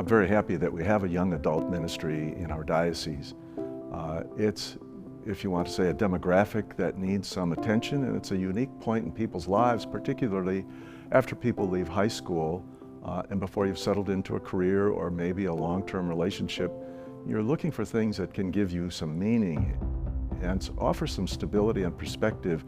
I'm very happy that we have a young adult ministry in our diocese. It's, if you want to say, a demographic that needs some attention, and it's a unique point in people's lives, particularly after people leave high school and before you've settled into a career or maybe a long-term relationship. You're looking for things that can give you some meaning and offer some stability and perspective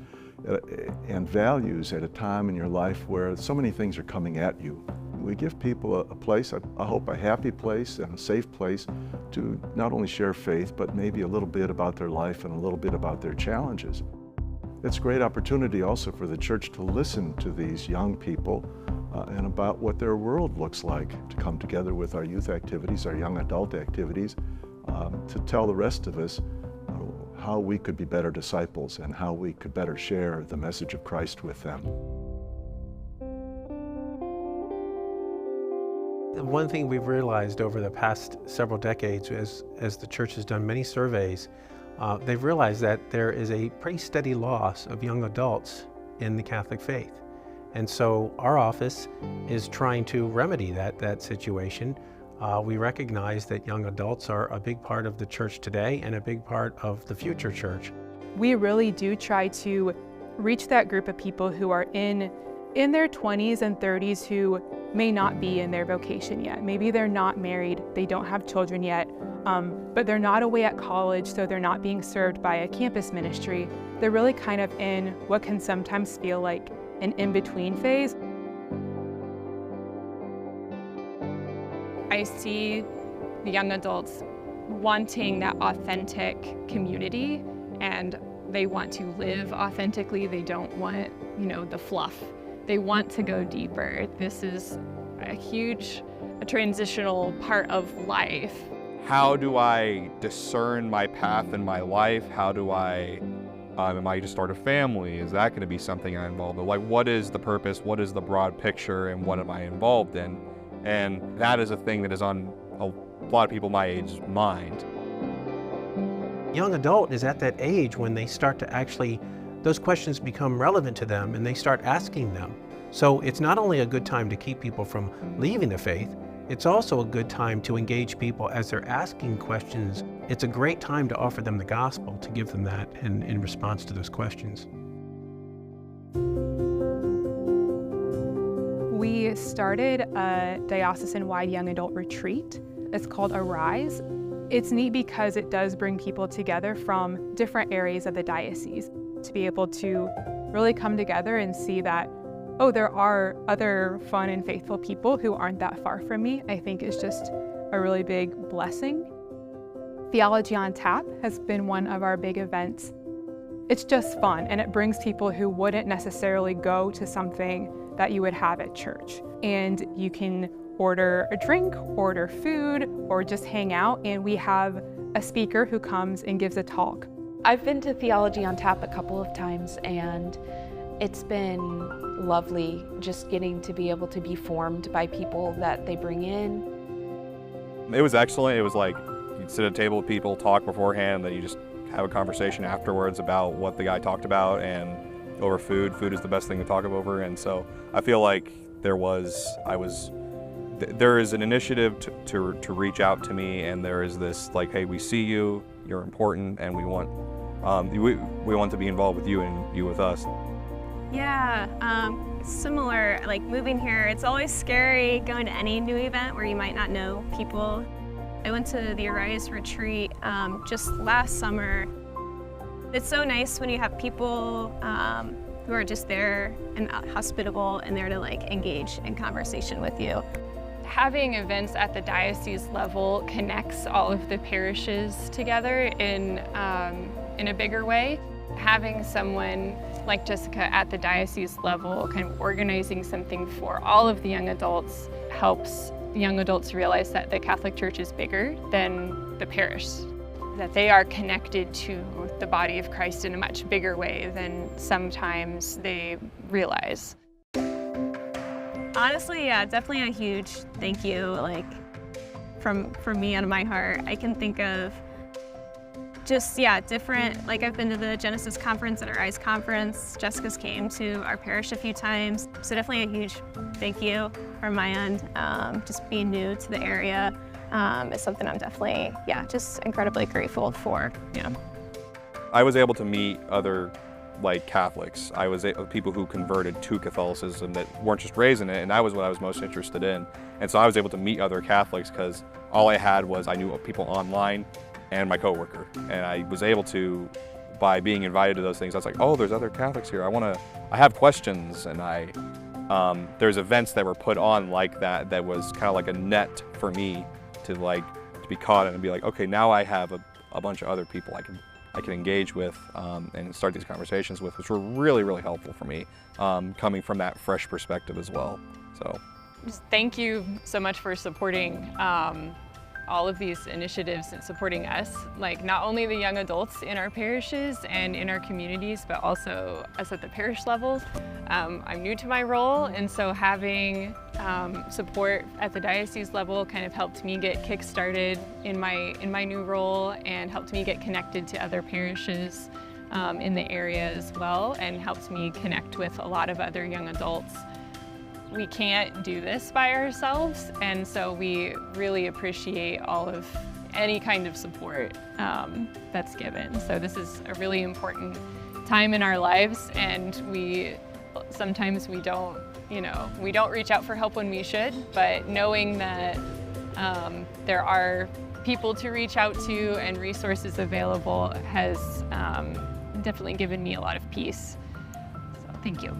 and values at a time in your life where so many things are coming at you. We give people a place, I hope a happy place and a safe place to not only share faith, but maybe a little bit about their life and a little bit about their challenges. It's a great opportunity also for the church to listen to these young people and about what their world looks like, to come together with our youth activities, our young adult activities, to tell the rest of us how we could be better disciples and how we could better share the message of Christ with them. One thing we've realized over the past several decades as the church has done many surveys, they've realized that there is a pretty steady loss of young adults in the Catholic faith. And so our office is trying to remedy that situation. We recognize that young adults are a big part of the church today and a big part of the future church. We really do try to reach that group of people who are in their 20s and 30s who may not be in their vocation yet. Maybe they're not married, they don't have children yet, but they're not away at college, so they're not being served by a campus ministry. They're really kind of in what can sometimes feel like an in-between phase. I see the young adults wanting that authentic community, and they want to live authentically. They don't want, the fluff. They want to go deeper. This is a huge transitional part of life. How do I discern my path in my life? How do am I to start a family? Is that going to be something I'm involved in? Like, what is the purpose? What is the broad picture, and what am I involved in? And that is a thing that is on a lot of people my age's mind. Young adult is at that age when they start to actually, those questions become relevant to them and they start asking them. So it's not only a good time to keep people from leaving the faith, it's also a good time to engage people as they're asking questions. It's a great time to offer them the gospel, to give them that in response to those questions. We started a diocesan-wide young adult retreat. It's called Arise. It's neat because it does bring people together from different areas of the diocese to be able to really come together and see that, oh, there are other fun and faithful people who aren't that far from me. I think is just a really big blessing. Theology on Tap has been one of our big events. It's just fun, and it brings people who wouldn't necessarily go to something that you would have at church. And you can order a drink, order food, or just hang out, and we have a speaker who comes and gives a talk. I've been to Theology on Tap a couple of times, and it's been lovely just getting to be able to be formed by people that they bring in. It was excellent. It was like you'd sit at a table with people, talk beforehand, then you just have a conversation afterwards about what the guy talked about, and over food. Food is the best thing to talk over, and so I feel like there is an initiative to reach out to me, and there is this like, hey, we see you, you're important, and we want to be involved with you and you with us. Yeah, similar, like moving here, it's always scary going to any new event where you might not know people. I went to the Arise retreat just last summer. It's so nice when you have people who are just there and hospitable and there to engage in conversation with you. Having events at the diocese level connects all of the parishes together in a bigger way. Having someone like Jessica at the diocese level kind of organizing something for all of the young adults helps the young adults realize that the Catholic Church is bigger than the parish, that they are connected to the body of Christ in a much bigger way than sometimes they realize. Honestly, yeah, definitely a huge thank you, from me out of my heart. I can think of just, yeah, different, like I've been to the Genesis conference and our ICE conference. Jessica's came to our parish a few times. So definitely a huge thank you from my end. Just being new to the area is something I'm definitely, yeah, just incredibly grateful for. Yeah. I was able to meet other Catholics. I was people who converted to Catholicism that weren't just raised in it, and that was what I was most interested in. And so I was able to meet other Catholics because all I had was I knew people online and my coworker, and I was able to, by being invited to those things, I was like, oh, there's other Catholics here. I have questions, and there's events that were put on like that that was kind of like a net for me to be caught in and be like, okay, now I have a bunch of other people I can engage with and start these conversations with, which were really, really helpful for me, coming from that fresh perspective as well. So, just thank you so much for supporting all of these initiatives and supporting us, not only the young adults in our parishes and in our communities, but also us at the parish level. I'm new to my role, and so having support at the diocese level kind of helped me get kick-started in my new role, and helped me get connected to other parishes in the area as well, and helped me connect with a lot of other young adults. We can't do this by ourselves, and so we really appreciate any kind of support that's given. So this is a really important time in our lives, and sometimes we don't reach out for help when we should, but knowing that there are people to reach out to and resources available has definitely given me a lot of peace. So thank you.